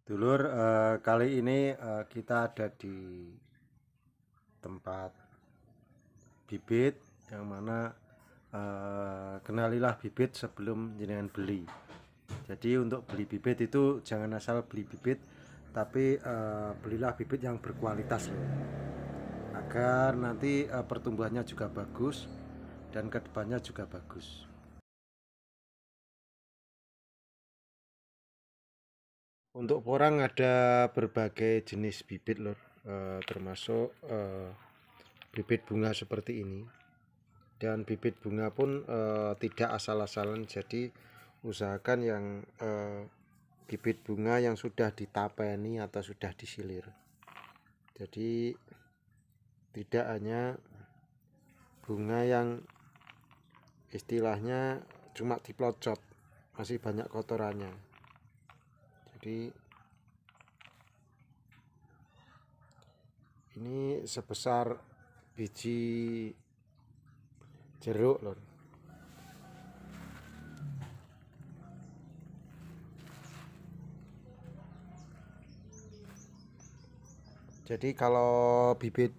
Dulur, kali ini kita ada di tempat bibit yang mana kenalilah bibit sebelum jenengan beli. Jadi untuk beli bibit itu jangan asal beli bibit, tapi belilah bibit yang berkualitas loh, agar nanti pertumbuhannya juga bagus dan kedepannya juga bagus. Untuk porang ada berbagai jenis bibit lor, termasuk bibit bunga seperti ini. Dan bibit bunga pun tidak asal-asalan, jadi usahakan yang bibit bunga yang sudah ditapeni atau sudah disilir. Jadi tidak hanya bunga yang istilahnya cuma diplocot, masih banyak kotorannya. Jadi ini sebesar biji jeruk loh. Jadi kalau bibit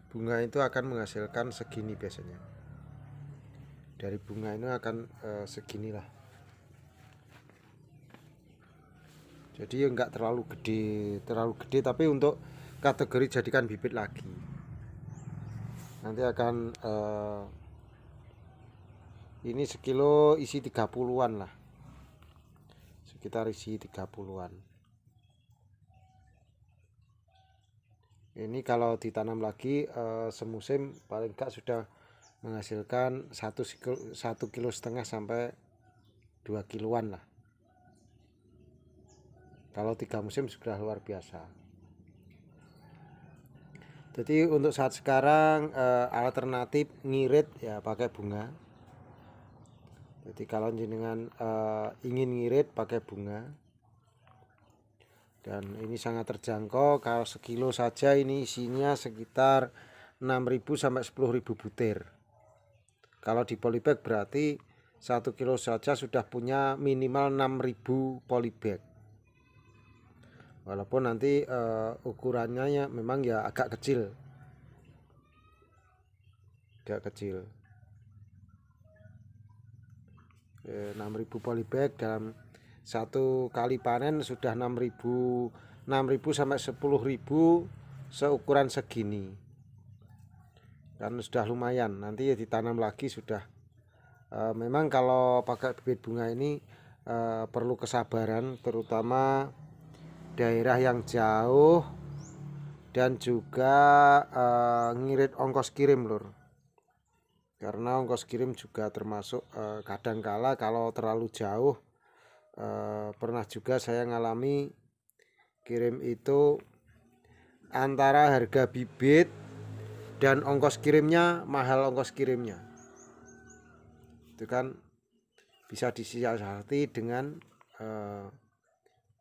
bunga itu akan menghasilkan segini biasanya. Dari bunga ini akan seginilah. Jadi enggak terlalu gede tapi untuk kategori jadikan bibit lagi. Nanti akan ini sekilo isi 30-an lah. Sekitar isi 30-an. Ini kalau ditanam lagi semusim paling enggak sudah menghasilkan 1,5 kilo sampai 2 kiloan lah. Kalau 3 musim sudah luar biasa. Jadi untuk saat sekarang alternatif ngirit ya pakai bunga. Jadi kalau jenengan ingin ngirit pakai bunga, dan ini sangat terjangkau. Kalau sekilo saja ini isinya sekitar 6.000 sampai 10.000 butir. Kalau di polybag berarti 1 kilo saja sudah punya minimal 6.000 polybag. Walaupun nanti ukurannya memang ya agak kecil. 6.000 polybag dalam satu kali panen sudah 6.000 sampai 10.000 seukuran segini. Kan sudah lumayan. Nanti ya ditanam lagi sudah. Memang kalau pakai bibit bunga ini perlu kesabaran, terutama daerah yang jauh dan juga ngirit ongkos kirim lur. Karena ongkos kirim juga termasuk kadangkala kalau terlalu jauh, pernah juga saya ngalami kirim itu antara harga bibit dan ongkos kirimnya mahal. Ongkos kirimnya itu kan bisa disiasati dengan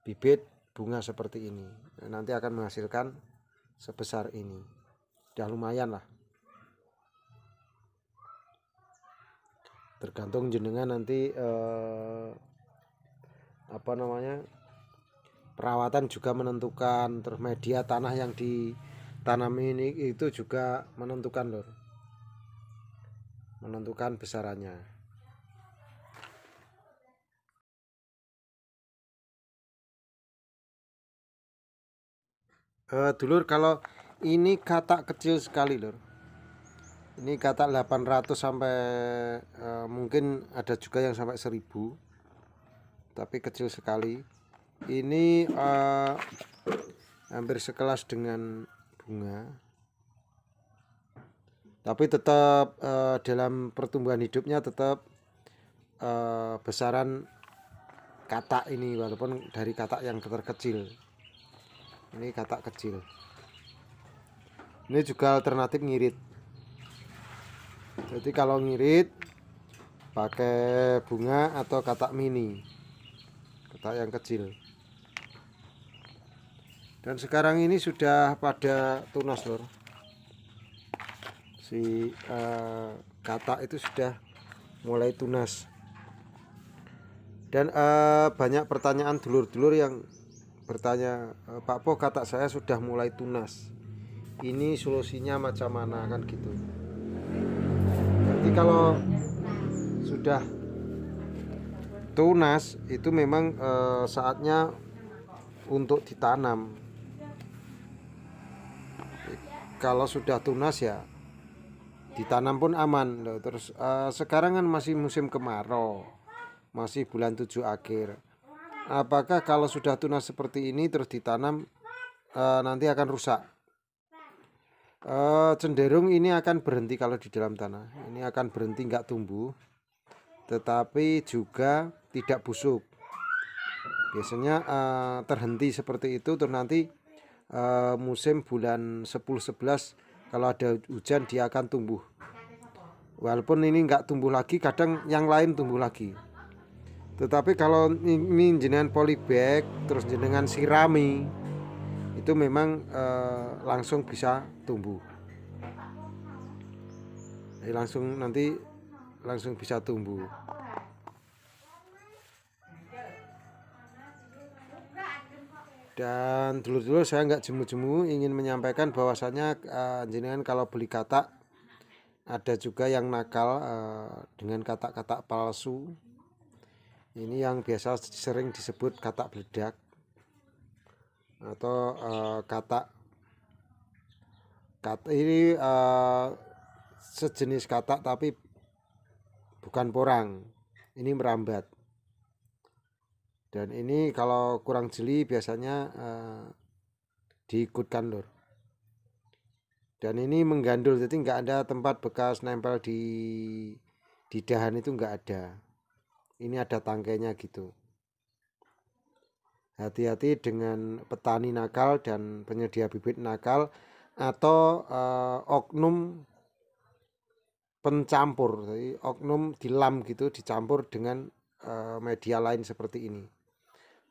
bibit bunga seperti ini. Nanti akan menghasilkan sebesar ini, udah lumayan lah. Tergantung jenengan nanti perawatan juga menentukan, terus media tanah yang ditanam ini itu juga menentukan lor, menentukan besarannya. Dulur, kalau ini katak kecil sekali lor. Ini katak 800 sampai mungkin ada juga yang sampai 1000, tapi kecil sekali. Ini hampir sekelas dengan bunga, tapi tetap dalam pertumbuhan hidupnya tetap besaran katak ini, walaupun dari katak yang terkecil. Ini katak kecil. Ini juga alternatif ngirit. Jadi kalau ngirit pakai bunga atau katak mini, katak yang kecil. Dan sekarang ini sudah pada tunas lor. Si katak itu sudah mulai tunas. Dan banyak pertanyaan dulur-dulur yang bertanya, Pak Po, katak saya sudah mulai tunas, ini solusinya macam mana, kan gitu. Jadi kalau sudah tunas itu memang saatnya untuk ditanam. Kalau sudah tunas ya ditanam pun aman loh. Terus sekarang kan masih musim kemarau, masih bulan 7 akhir. Apakah kalau sudah tunas seperti ini terus ditanam nanti akan rusak? Cenderung ini akan berhenti kalau di dalam tanah. Ini akan berhenti, nggak tumbuh, tetapi juga tidak busuk. Biasanya terhenti seperti itu, terus nanti musim bulan 10-11 kalau ada hujan dia akan tumbuh. Walaupun ini nggak tumbuh lagi, kadang yang lain tumbuh lagi. Tetapi kalau ini jenengan polybag terus jenengan sirami, itu memang langsung bisa tumbuh. Jadi langsung bisa tumbuh. Dan dulu-dulu saya nggak jemu-jemu ingin menyampaikan bahwasanya jenengan kalau beli katak, ada juga yang nakal dengan katak-katak palsu. Ini yang biasa sering disebut katak beledak atau katak ini sejenis katak tapi bukan porang, ini merambat. Dan ini kalau kurang jeli biasanya diikutkan lur. Dan ini menggandul, jadi nggak ada tempat bekas nempel di dahan, itu nggak ada. Ini ada tangkainya gitu. Hati-hati dengan petani nakal dan penyedia bibit nakal atau oknum pencampur. Jadi oknum dilam gitu, dicampur dengan media lain seperti ini.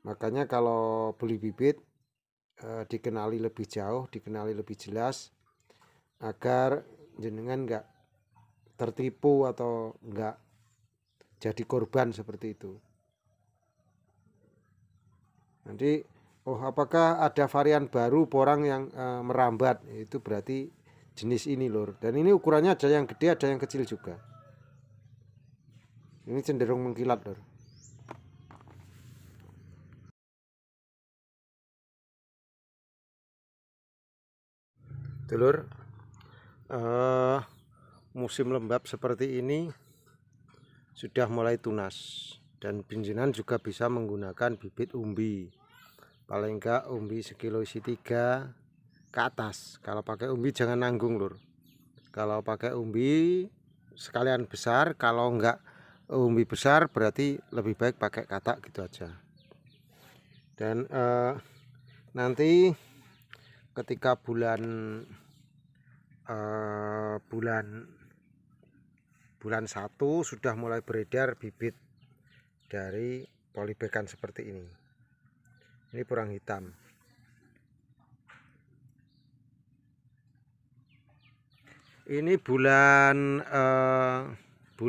Makanya kalau beli bibit dikenali lebih jauh, dikenali lebih jelas, agar jenengan nggak tertipu atau nggak jadi korban seperti itu. Nanti apakah ada varian baru porang yang merambat, itu berarti jenis ini lur. Dan ini ukurannya ada yang gede, ada yang kecil juga. Ini cenderung mengkilat lur. Dulur, musim lembab seperti ini sudah mulai tunas, dan pinjenan juga bisa menggunakan bibit umbi. Paling enggak umbi sekilo isi 3 ke atas. Kalau pakai umbi jangan nanggung lur. Kalau pakai umbi sekalian besar, kalau enggak umbi besar berarti lebih baik pakai katak gitu aja. Dan nanti ketika bulan 1 sudah mulai beredar bibit dari polybagan seperti ini. Ini porang hitam. Ini bulan 7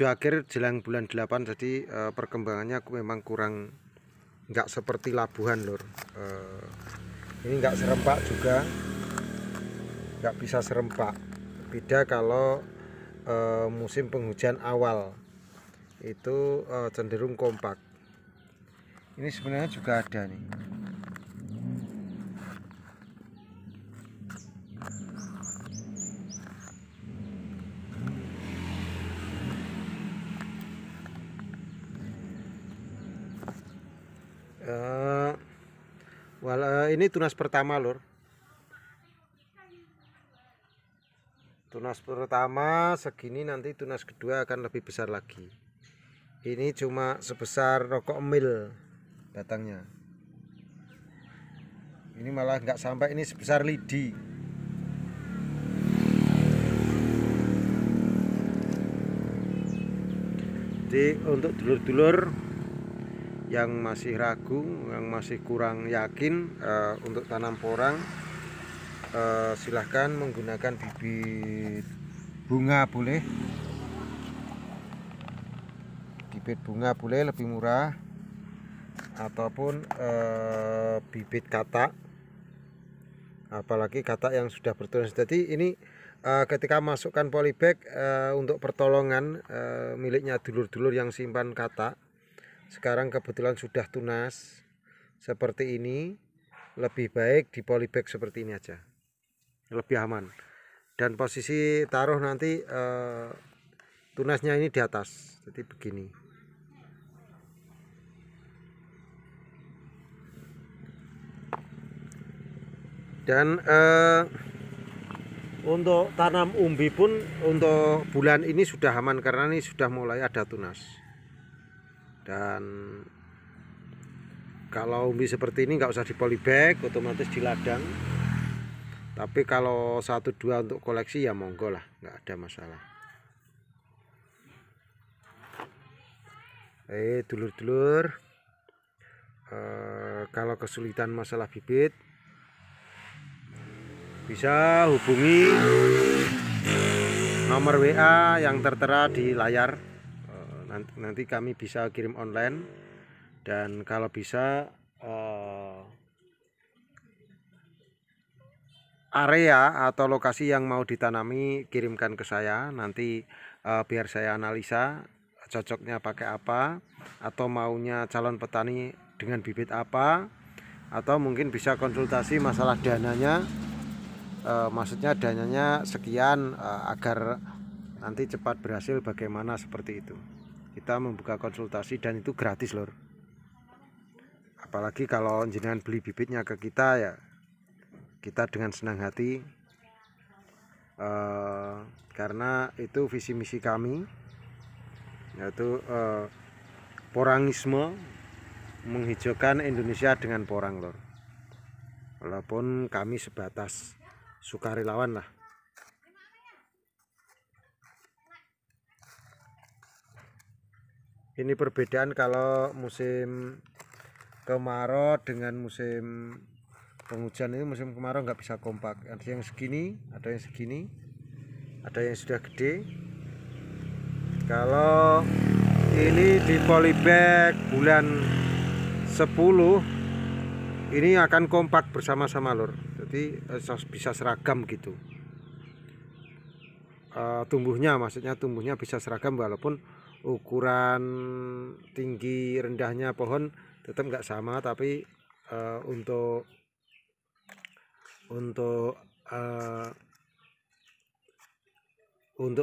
akhir jelang bulan 8, jadi perkembangannya memang kurang, nggak seperti labuhan lur. Ini nggak serempak juga, nggak bisa serempak. Beda kalau musim penghujan awal itu cenderung kompak. Ini sebenarnya juga ada nih. Ini tunas pertama lur. Tunas pertama segini, nanti tunas kedua akan lebih besar lagi. Ini cuma sebesar rokok emil batangnya. Ini malah nggak sampai, ini sebesar lidi. Jadi untuk dulur-dulur yang masih ragu, yang masih kurang yakin untuk tanam porang, silahkan menggunakan bibit bunga boleh. Bibit bunga boleh, lebih murah. ataupun bibit katak, apalagi katak yang sudah bertunas. Jadi ini ketika masukkan polybag untuk pertolongan miliknya dulur-dulur yang simpan katak, sekarang kebetulan sudah tunas seperti ini, lebih baik di polybag seperti ini aja, lebih aman. Dan posisi taruh nanti tunasnya ini di atas, jadi begini. Dan untuk tanam umbi pun untuk bulan ini sudah aman karena ini sudah mulai ada tunas. Dan kalau umbi seperti ini nggak usah di polybag, otomatis di ladang. Tapi kalau 1-2 untuk koleksi ya monggo lah, nggak ada masalah. Dulur-dulur, kalau kesulitan masalah bibit bisa hubungi nomor WA yang tertera di layar. Nanti kami bisa kirim online, dan kalau bisa area atau lokasi yang mau ditanami kirimkan ke saya, nanti biar saya analisa cocoknya pakai apa, atau maunya calon petani dengan bibit apa, atau mungkin bisa konsultasi masalah dananya. Maksudnya dananya sekian agar nanti cepat berhasil, bagaimana seperti itu. Kita membuka konsultasi dan itu gratis lor. Apalagi kalau jenengan beli bibitnya ke kita, ya kita dengan senang hati, karena itu visi misi kami, yaitu porangisme, menghijaukan Indonesia dengan porang lor. Walaupun kami sebatas sukarelawan lah. Ini perbedaan kalau musim kemarau dengan musim penghujan. Ini musim kemarau nggak bisa kompak, ada yang segini, ada yang segini, ada yang sudah gede. Kalau ini di polybag bulan 10 ini akan kompak bersama-sama lor, jadi bisa seragam gitu. Tumbuhnya, maksudnya tumbuhnya bisa seragam, walaupun ukuran tinggi rendahnya pohon tetap nggak sama, tapi untuk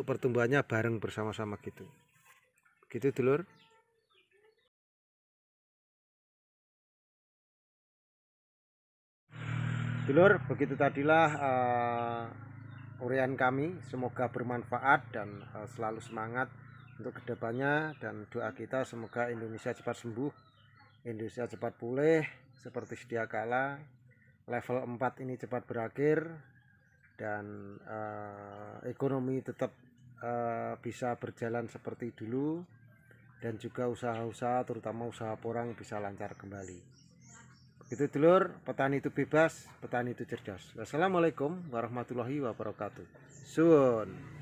pertumbuhannya bareng bersama-sama gitu dulur. Dulur, begitu tadilah uraian kami, semoga bermanfaat dan selalu semangat untuk kedepannya, dan doa kita semoga Indonesia cepat sembuh, Indonesia cepat pulih seperti sedia kala, level 4 ini cepat berakhir, dan ekonomi tetap bisa berjalan seperti dulu, dan juga usaha-usaha terutama usaha porang bisa lancar kembali. Itu dulur, petani itu bebas, petani itu cerdas. Wassalamualaikum warahmatullahi wabarakatuh. Suwun.